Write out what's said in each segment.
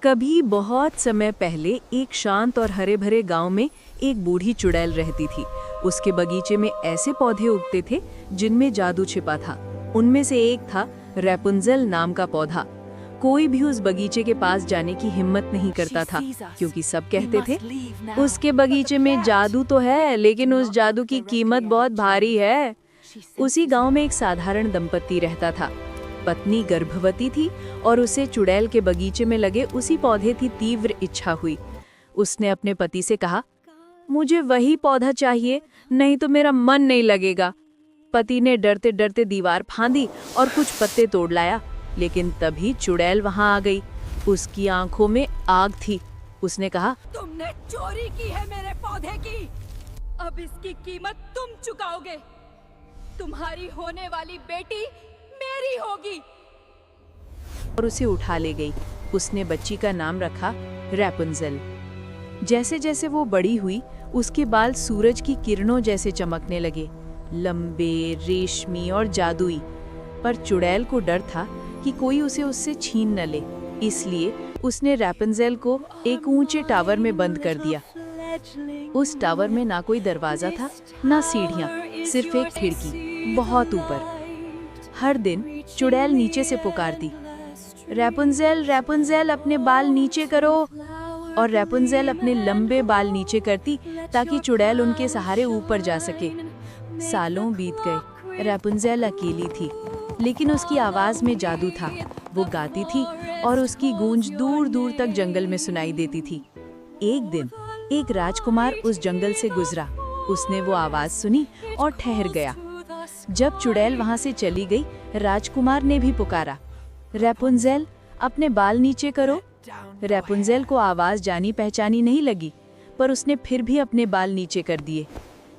कभी बहुत समय पहले एक शांत और हरे भरे गांव में एक बूढ़ी चुड़ैल रहती थी। उसके बगीचे में ऐसे पौधे उगते थे जिनमें जादू छिपा था। उनमें से एक था रैपुंज़ेल नाम का पौधा। कोई भी उस बगीचे के पास जाने की हिम्मत नहीं करता था, क्योंकि सब कहते थे उसके बगीचे में जादू तो है, लेकिन उस जादू की कीमत बहुत भारी है। उसी गांव में एक साधारण दंपत्ति रहता था। पत्नी गर्भवती थी और उसे चुड़ैल के बगीचे में लगे उसी पौधे की तीव्र इच्छा हुई। उसने अपने पति से कहा, मुझे वही पौधा चाहिए, नहीं तो मेरा मन नहीं लगेगा। पति ने डरते डरते दीवार फांदी और कुछ पत्ते तोड़ लाया, लेकिन तभी चुड़ैल वहां आ गई। उसकी आंखों में आग थी। उसने कहा, तुमने चोरी की है मेरे पौधे की, अब इसकी कीमत तुम चुकाओगे। तुम्हारी होने वाली बेटी मेरी होगी। और उसे उठा ले गई। उसने बच्ची का नाम रखा रैपुंज़ेल। जैसे जैसे वो बड़ी हुई, उसके बाल सूरज की किरणों जैसे चमकने लगे, लंबे, रेशमी और जादुई। पर चुड़ैल को डर था कि कोई उसे उससे छीन न ले, इसलिए उसने रैपुंज़ेल को एक ऊंचे टावर में बंद कर दिया। उस टावर में ना कोई दरवाजा था, ना सीढ़ियां, सिर्फ एक खिड़की बहुत ऊपर। हर दिन चुड़ैल नीचे से पुकारती, रैपुंज़ेल रैपुंज़ेल अपने बाल नीचे करो। और रैपुंज़ेल अपने लंबे बाल नीचे करती ताकि चुड़ैल उनके सहारे ऊपर जा सके। सालों बीत गए। रैपुंज़ेल अकेली थी, लेकिन उसकी आवाज में जादू था। वो गाती थी और उसकी गूंज दूर दूर तक जंगल में सुनाई देती थी। एक दिन एक राजकुमार उस जंगल से गुजरा। उसने वो आवाज सुनी और ठहर गया। जब चुड़ैल वहां से चली गई, राजकुमार ने भी पुकारा, रैपुंज़ेल अपने बाल नीचे करो। रैपुंज़ेल को आवाज जानी पहचानी नहीं लगी, पर उसने फिर भी अपने बाल नीचे कर दिए।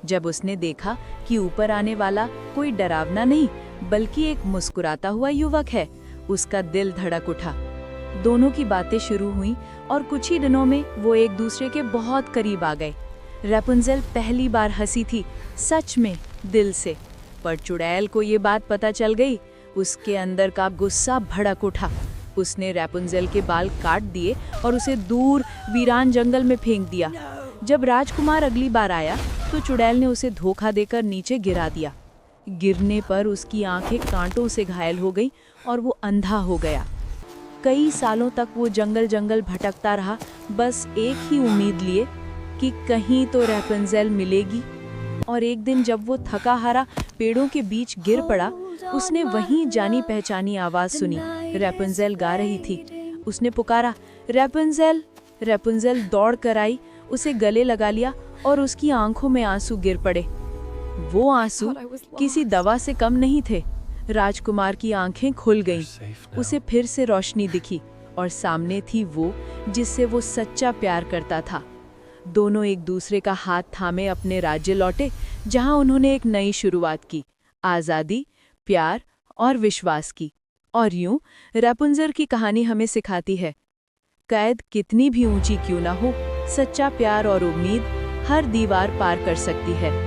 जब उसने देखा कि ऊपर आने वाला कोई डरावना नहीं, बल्कि एक मुस्कुराता हुआ युवक है, उसका दिल धड़क उठा। दोनों की बातें शुरू हुई और कुछ ही दिनों में वो एक दूसरे के बहुत करीब आ गए। रैपुंज़ेल पहली बार हंसी थी, सच में, दिल से। पर चुड़ैल को ये बात पता चल गई। उसके अंदर का गुस्सा भड़क उठा। उसने रैपुंज़ेल के बाल काट दिए और उसे दूर वीरान जंगल में फेंक दिया। जब राजकुमार अगली बार आया तो चुड़ैल ने उसे धोखा देकर नीचे गिरा दिया। गिरने पर उसकी आंखें कांटों से घायल हो गईं और वो अंधा हो गया। कई सालों तक वो जंगल जंगल भटकता रहा, बस एक ही उम्मीद लिए कि कहीं तो रैपुंज़ेल मिलेगी। और एक दिन जब वो थका हारा पेड़ों के बीच गिर पड़ा, उसने वहीं जानी पहचानी आवाज सुनी। रैपुंज़ेल गा रही थी। उसने पुकारा, रैपुंज़ेल। रैपुंज़ेल दौड़ कर आई, उसे गले लगा लिया और उसकी आंखों में आंसू गिर पड़े। वो आंसू किसी दवा से कम नहीं थे। राजकुमार की आंखें खुल गईं। उसे फिर से रोशनी दिखी और सामने थी वो जिससे वो सच्चा प्यार करता था। दोनों एक दूसरे का हाथ थामे अपने राज्य लौटे, जहां उन्होंने एक नई शुरुआत की, आज़ादी, प्यार और विश्वास की। और यूं रैपुंज़ेल की कहानी हमें सिखाती है, कैद कितनी भी ऊंची क्यों ना हो, सच्चा प्यार और उम्मीद हर दीवार पार कर सकती है।